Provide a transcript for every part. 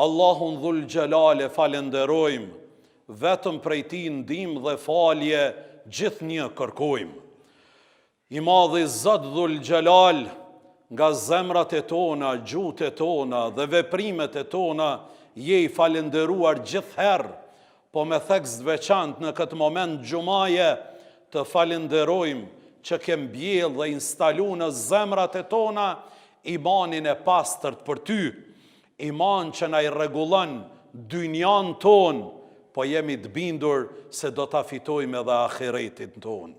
Allahun dhul gjelale falenderojmë, vetëm prej ti ndihmë dhe falje gjithnjë kërkojmë. I madhi Zot dhul gjelal, nga zemrat e tona, gjuhët e tona dhe veprimet e tona, je i falenderuar gjithherë, po me thekst veçant në këtë moment gjumaje të falenderojmë që kem bjell dhe instalu në zemrat e tona imanin e pastërt për ty, iman që na i rregullon dynjan ton, po jemi të bindur se do ta fitojmë edhe ahiretin ton.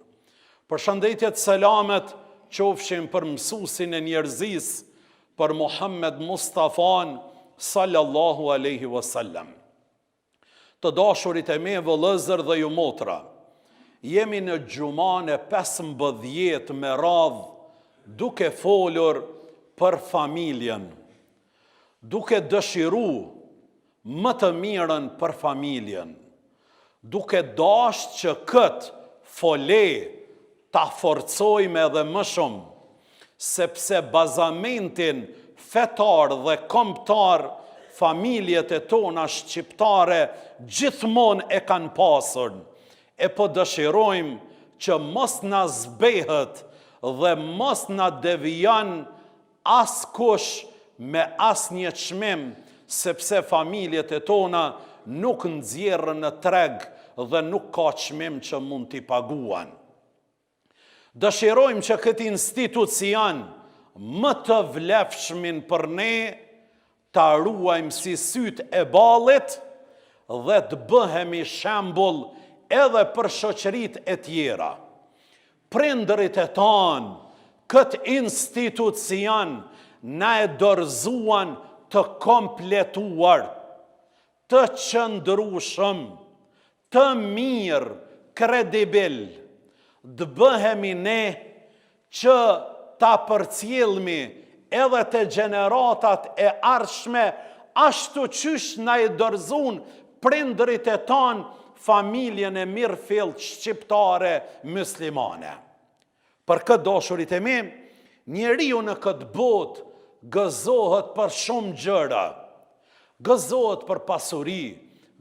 Përshëndetjet, selamet qofshin për mësuesin e njerëzis, për Muhammed Mustafan sallallahu alaihi wasallam. Të dashurit e me, vëllezër dhe ju motra, jemi në gjuman e 15 me radhë, duke folur për familjen, duke dëshiru më të mirën për familjen, duke dashur që këtë fole ta forcojmë edhe më shumë, sepse bazamentin fetar dhe kombëtar familjet e tona shqiptare gjithmonë e kanë pasur, e po dëshirojmë që mos na zbehet dhe mos na devijon askush me asnjë çmim, sepse familjet e tona nuk nxjerrën në treg dhe nuk ka çmim që mund t'i paguan. Dëshirojmë që këtë institucion më të vlefshmin për ne ta ruajmë si syt e ballit dhe të bëhemi shembull edhe për shoqëritë e tjera. Prindërit e tanë, këtë institucion na e dorëzuan të kompletuar, të qëndrueshëm, të mirë, kredibil. Të bëhemi ne që ta përcjellmi edhe të gjeneratat e ardhshme, ashtu qysh na e dorëzuan prindërit e tanë familjen e mirëfillt shqiptare muslimane. Për këtë dashurit e mi, njeriu në këtë botë gëzohet për shumë gjëra. Gëzohet për pasuri,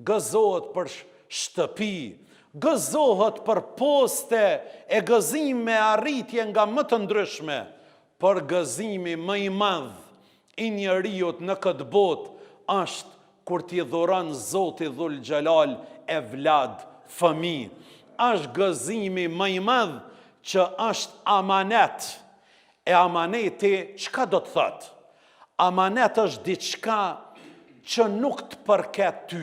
gëzohet për shtëpi, gëzohet për poste e gëzime arritje nga më të ndryshme, për gëzimi më i madh i njeriut në këtë botë është kur t'i dhuron Zoti dhul gjelal e vlad fëmijë. Është gëzimi më i madh që është amanet. E amaneti çka do të thotë? Amanet është diçka që nuk të përket ty,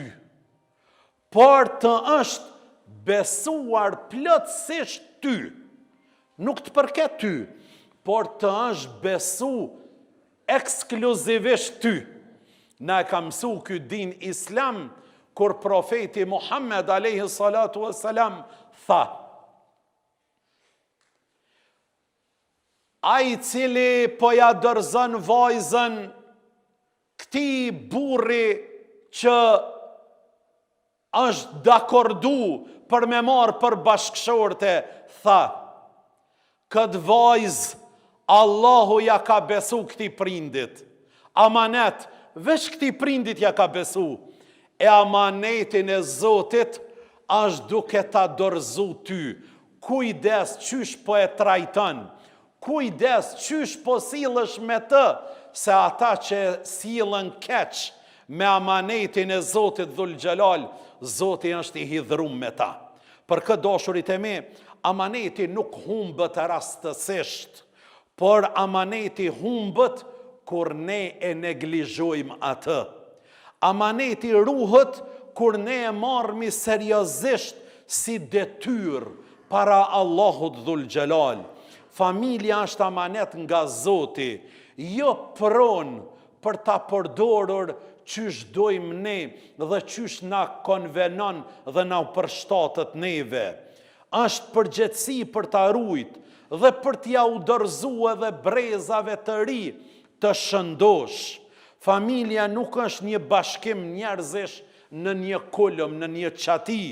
por të është besuar plotësisht ty. Nuk të përket ty, por të është besu ekskluzivisht ty. Na e ka mësu ky din islam, kur profeti Muhammed alayhi salatu wassalam tha: ai cili po ja dorëzon vajzën këtij burri që është dakordu për me marë për bashkëshorte, tha, këtë vajzë Allahu ja ka besu këtij prindit. Amanet, veç këtij prindit ja ka besu. E amanetin e Zotit është duke ta dorëzu ty. Kujdes qysh po e trajton. Kujdes qysh po sillesh me të, se ata që sillen keq me amanetin e Zotit dhul gjelal, Zoti është i hidhrum me ta. Për këtë dashurit e mi, amaneti nuk humbët rastësisht, por amaneti humbët kur ne e neglizhojmë atë. Amaneti ruhet kur ne e marrmi seriozisht si detyrë para Allahut dhul gjelal. Familja është amanet nga Zoti, jo pronë për ta përdorur qysh dojmë ne dhe qysh na konvenon dhe na përshtatet neve. Është përgjegjësi për ta rujt dhe për t'ja u dorëzuar edhe brezave të ri të shëndosh. Familja nuk është një bashkim njerëzish në një kulm, në një qati,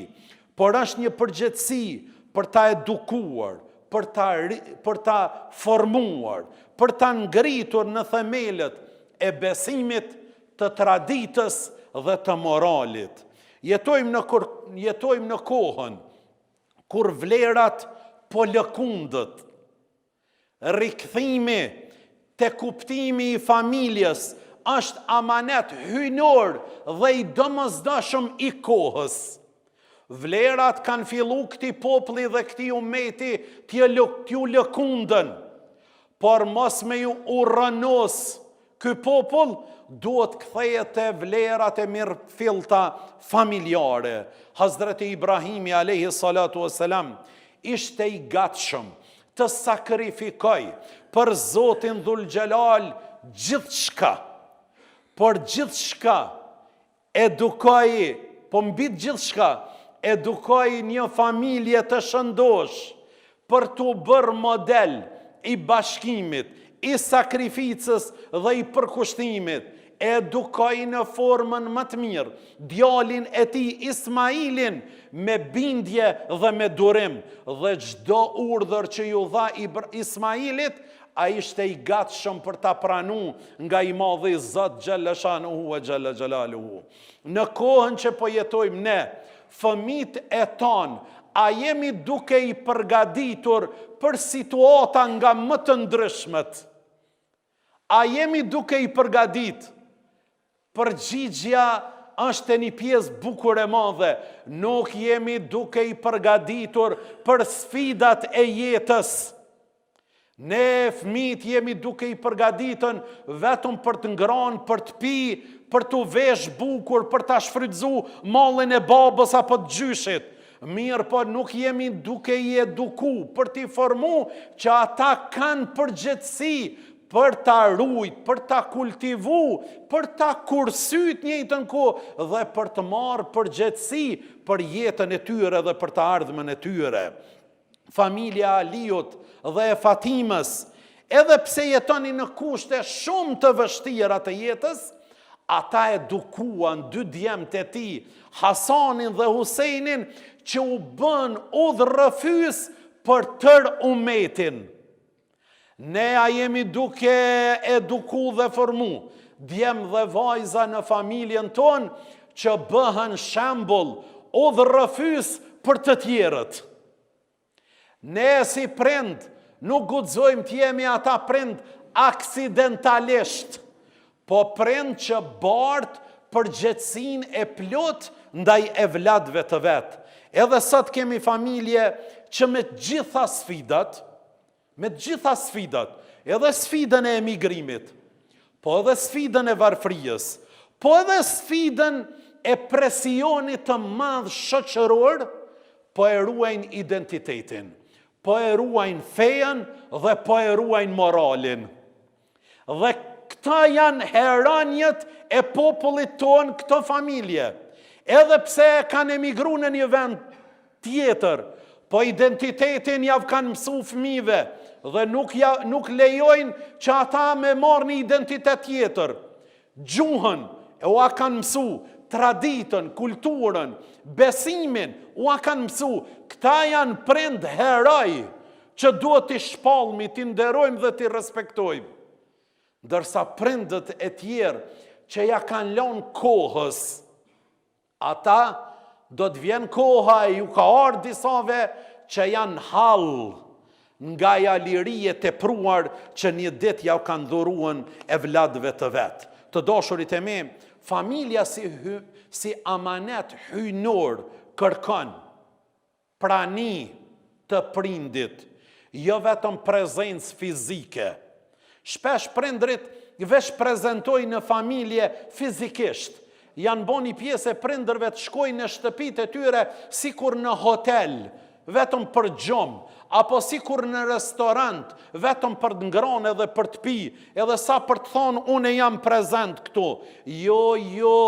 por është një përgjegjësi për ta edukuar, për ta formuar, për ta ngritur në themelët e besimit, të traditës dhe të moralit. Jetojmë në kohën kur vlerat po lëkundët, rikthimi te kuptimi i familjes është amanet hynor dhe i domosdoshëm i kohës. Vlerat kanë fillu këti populli dhe këti ummeti t'ju lëkundën, por mos me ju urrënos ky popull, duhet kthehet te vlerat e mirëfillta familjare. Hazreti Ibrahimi alayhi salatu wassalam ishte i gatshëm të sakrifikoj për Zotin Dhul Gjelal gjithçka. Por gjithçka edukoj, po mbi gjithçka edukoj një familje të shëndosh për t'u bërë model i bashkimit, i sakrificës dhe i përkushtimit. Edukoj në formën më të mirë djalin e tij Ismailin me bindje dhe me durim, dhe çdo urdhër që ju dha Ismailit, ai ishte i gatshëm për ta pranu nga i madhi Zot xhalla shanuhu wa xhalla xjalaluhu. Në kohën që po jetojmë ne, fëmijët e ton, a jemi duke i përgatitur për situata nga më të ndryshmet? A jemi duke i përgatitur? Përgjigjja është një pjesë bukur e madhe. Nuk jemi duke i përgatitur për sfidat e jetës. Ne fëmijët jemi duke i përgatitur vetëm për të ngrënë, për të pi, për të vesh bukur, për ta shfrytzuar mallin e babës apo të gjyshit. Mirë, po nuk jemi duke i eduku për t'i formu që ata kanë përgjegjësi për ta rujt, për ta kultivu, për ta kursyt njëjtën kohë dhe për të marrë përgjegjësi për jetën e tyre dhe për të ardhmen e tyre. Familja Aliut dhe e Fatimës, edhe pse jetonin në kushte shumë të vështira të jetës, ata edukuan dy djemtë e tij, Hasanin dhe Husejnin, që u bën udhërrëfys për tërë ummetin. Ne a jemi duke eduku dhe formu djem dhe vajza në familjen ton që bëhen shembull udhërrëfys për të tjerët. Ne si prind nuk guxojmë të jemi ata prind aksidentalisht, po prind që bart përgjegjësinë e plot ndaj evladëve të vet. Edhe sot kemi familje që me gjitha sfidat, edhe sfidën e emigrimit, po edhe sfidën e varfërijës, po edhe sfidën e presionit të madh shoqëror, po e ruajnë identitetin, po e ruajnë fejen dhe po e ruajnë moralin. Dhe këta janë heranjet e popullit ton, këto familje. Edhe pse kanë emigruar në një vend tjetër, po identitetin javë kanë mësu fëmijëve dhe nuk lejojnë që ata me marrë një identitet tjetër. Gjuhën e ua kanë mësu, traditën, kulturën, besimin, ua kanë mësu. Këta janë prind heroj që duhet t'i shpallmi, t'i nderojmë dhe t'i respektojmë. Ndërsa prindët e tjerë që ja kanë lënë kohës, ata do të vjen koha e ju ka ardhur disave që janë hall nga ja lirie të pruar që një ditë ja kanë dhuruar evladëve të vet. Të dashurit e mi, familja si amanet hynor kërkon prani të prindit, jo vetëm prezencë fizike. Shpesh prindrit veç prezentojnë në familje fizikisht. Janë bo një pjesë e prindërve të shkojnë në shtëpit e tyre sikur në hotel, vetëm për gjumë, apo sikur në restorant, vetëm për të ngrënë edhe për të pi, edhe sa për të thonë unë jam prezent këtu. Jo,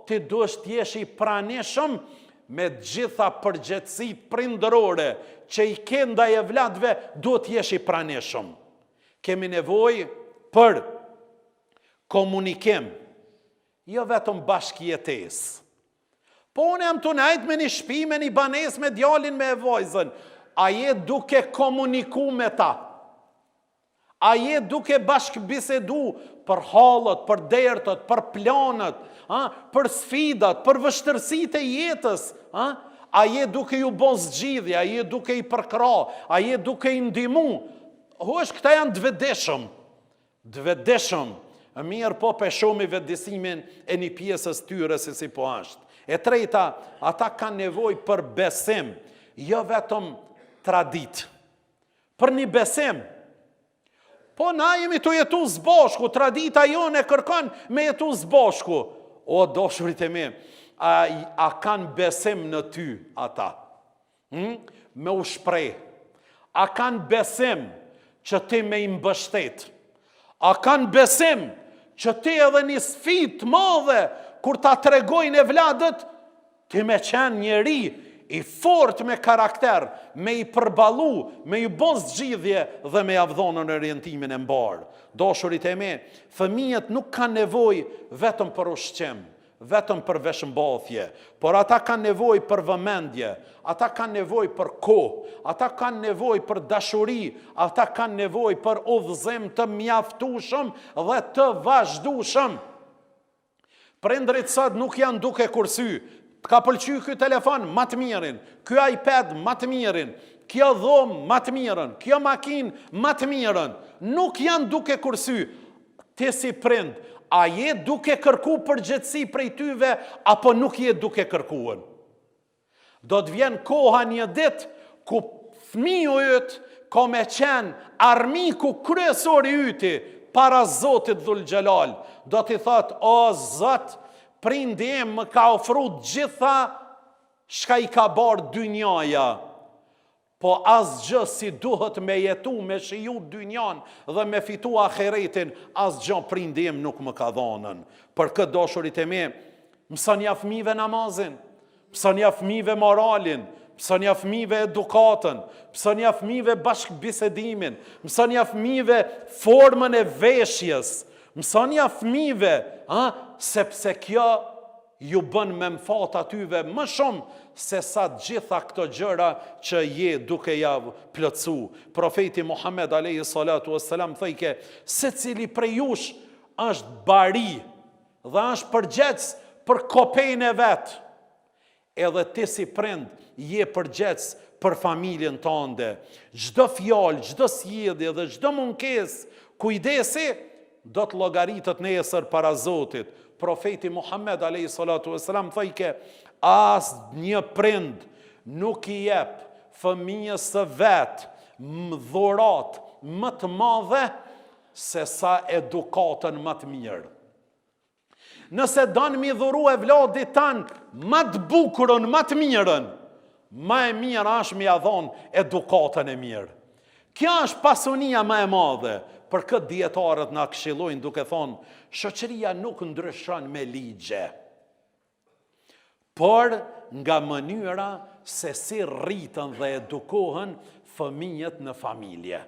ti duhesh të jesh i pranishëm me gjitha përgjegjësitë prindërore që i ke ndaj evladëve, duhet të jesh i pranishëm. Kemi nevojë për komunikim, jo vetëm bashkëjetesë. Po unë jam të nejtë me një shtëpi, me një banesë, me djalin, me vajzën. A je duke komuniku me ta? A je duke bashkëbisedu për hallët, për dertët, për planët, për sfidat, për vështërsitë e jetës, a je duke ju bo zgjidhje, a je duke i përkra, a je duke i ndihmu. Hosh, këta janë dvedeshëm. Mirë po peshomi vetëdijsimin e një pjesës tyre se si po ashtë. E treta, ata kanë nevojë për besim, jo vetëm tradit. Për një besim. Po na jemi të jetu zbashku, tradita jone kërkan me jetu zbashku. O, dashurit e mi, a kanë besim në ty ata? Me u shprej. A kanë besim që ti me i mbështet? A kanë besim që ti edhe një sfidë të madhe, kur ta tregojnë e vladët, ti me qenë njeri i fort me karakter, me i përbalu, me i bos zgjidhje dhe me javdhonën orientimin e mbarë. Dashurit e me, fëmijët nuk kanë nevojë vetëm për ushqim, vetëm për veshëmbathje, por ata kanë nevojë për vëmendje, ata kanë nevojë për kohë, ata kanë nevojë për dashuri, ata kanë nevojë për udhëzim të mjaftueshëm dhe të vazhdueshëm. Prindrit sot nuk janë duke kursy, ka pëlqy ky telefon, ma të mirin, ky iPad, ma të mirin, kjo dhomë, ma të mirin, kjo makinë, ma të mirin. Nuk janë duke kursy. Ti si prind, a je duke kërku përgjegjësi prej tyve, apo nuk je duke kërkuën? Do të vjen koha një ditë, ku fëmiu yt ka me qenë armiku kryesor i yti, para Zotit Dhul Gjelal. Do t'i thot, o Zot, prindi im më ka ofru gjitha shka i ka barë dynjaja, po asgjë si duhet me jetu, me shiju dynjan dhe me fitu ahiretin, asgjë prindi im nuk më ka dhonën. Për këtë dashurit e me, mësonja fëmijëve namazin, mësonja fëmijëve moralin, mësonja fëmijëve edukatën, mësonja fëmijëve bashkëbisedimin, mësonja fëmijëve formën e veshjes, mësonja fëmijëve, sepse kjo ju bën me mfat atyve më shumë se sa gjitha këto gjëra që je duke ja plotsu. Profeti Muhammed alayhi salatu wassalam thëjke, secili prej jush është bari dhe është përgjegjës për kopejnë e vet. Edhe ti si prind je përgjegjës për familjen tënde. Çdo fjalë, çdo sjellje dhe çdo mungesë, kujdesi do të llogaritet nesër para Zotit. Profeti Muhammed alayhi salatu wassalam thëjke, as një prind nuk i jep fëmijës së vet dhurat më të madhe se sa edukatën më të mirë. Nëse don mi dhuru e vladit tanë më të bukurën, më të mirën, më e mirë është mi ia dhonë edukatën e mirë. Kjo është pasunia më e madhe. Për këtë dietarët na këshillojnë duke thonë, shoqëria nuk ndryshon me ligje, por nga mënyra se si rritën dhe edukohen fëmijët në familje.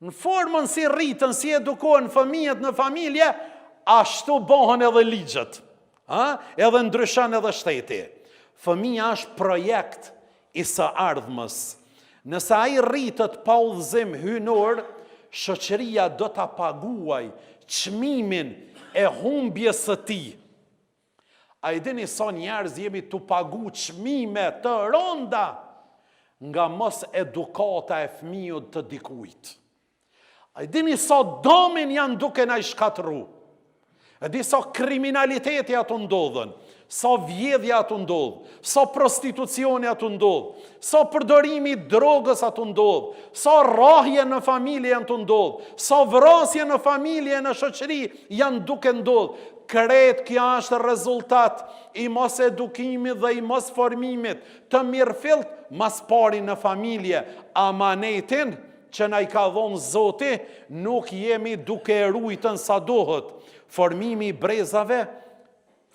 Në formën si rritën, si edukohen fëmijët në familje, ashtu bëhen edhe ligjet, edhe ndryshon edhe shteti. Fëmija është projekt i së ardhmës. Nëse ai rritet pa udhëzim hyjnor, shoqëria do ta paguaj çmimin e humbjes së tij. A i dini sa njerëz jemi të pagu çmime të rënda nga mos edukata e fëmijët të dikujt. A i dini sa domin janë duke na i shkatru. E di sa kriminaliteti ato ndodhen, sa vjedhja ato ndodh, sa prostitucioni ato ndodh, sa përdorimi drogës ato ndodh, sa rrahje në familje janë të ndodh, sa vrasje në familje në shoqëri janë duke ndodh. Krejt kjo është rezultat i mos edukimit dhe i mos formimit të mirëfillt mas pari në familje. Amanetin që na i ka dhonë Zoti nuk jemi duke e ruajtën sa duhet. Formimi i brezave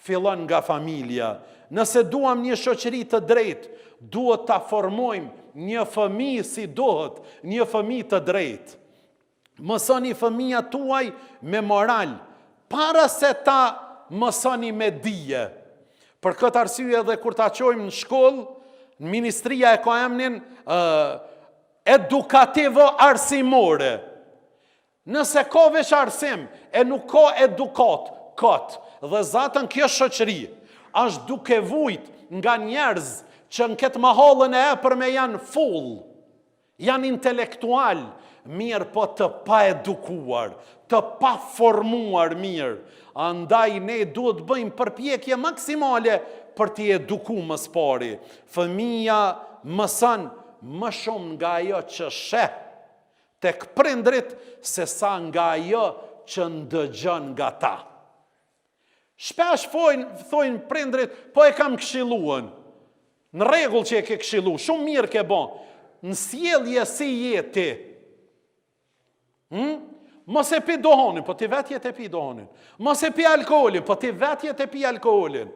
fillon nga familja. Nëse duam një shoqëri të drejtë, duhet ta formojmë një fëmijë si duhet, një fëmijë të drejtë. Mësoni fëmijët tuaj me moral, para se ta mësoni me dije. Për këtë arsye edhe kur ta çojmë në shkollë, ministria e ka emrin edukativo arsimore. Nëse ka veç arsim, e nuk ka edukat, dhe zatën kjo shoqëri është duke vujt nga njerëz që në këtë mahallën e epërme janë full, janë intelektual, mirë po të pa edukuar, të pa formuar mirë. Andaj ne duhet bëjmë përpjekje maksimale për t'i eduku më së pari. Fëmija mëson më shumë nga ajo që sheh tek prindrit se sa nga ajo që ndëgjon nga ta. Shpesh thojnë prindrit, po e kam këshilluar. Në rregull që e ke këshillu, shumë mirë ke bon. Në sjellje si jeti. Mos e pi dohonin, po ti vetë jetë e pi dohonin. Mos e pi alkoholin, po ti vetë jetë e pi alkoholin.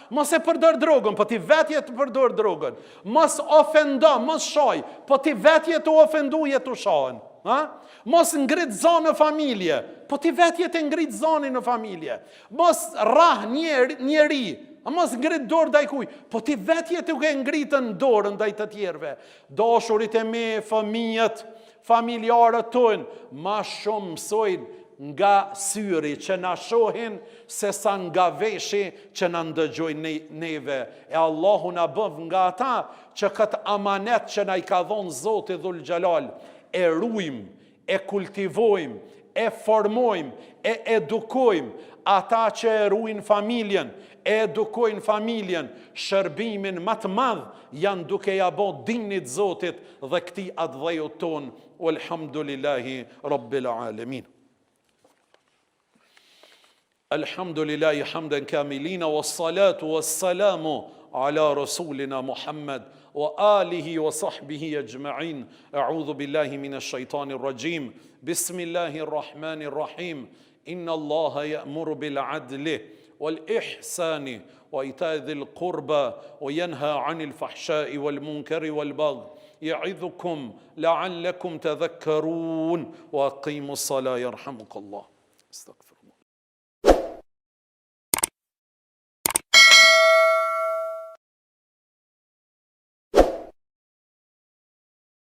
Mos e përdor drogën, po ti vetë jetë përdor drogën. Mos ofendo, mos shoj, po ti vetë jetë u ofendu jetë u shohen. Mos ngrit zonë në familje, po ti vetë jetë ngrit zonin në familje. Mos rah njeri, mos ngrit dorë ndaj kuj, po ti vetë jetë u ke ngritën dorën ndaj të tjerëve. Dashurit e me, fëmijët, familjarët tonë, ma shumë mësojnë nga syri që na shohin, se sa nga veshi që na ndëgjojnë neve. E Allahu na bëv nga ata që këtë amanet që na i ka dhonë Zoti Dhul Gjalal, e rujmë, e kultivojmë, e formojmë, e edukojmë ata që e rujnë familjen, e edukojnë familjen, shërbimin më të madh janë duke ja bë dinit Zotit dhe këtij adhëju ton. Walhamdulillahi Rabbil Alamin. Alhamdulillahi hamdan kamilina, wassalatu wassalamu ala rasulina Muhammad wa alihi wa sahbihi ajma'in. A'udhu billahi minash shaitanir rajim. Bismillahir rahmanir rahim. Inna Allaha ya'muru bil adli wal ihsani wa ita'i dhil qurba wa yanha 'anil fahsha'i wal munkari wal baghi. يعظكم لعلكم تذكرون وأقيموا الصلاة يرحمك الله. استغفر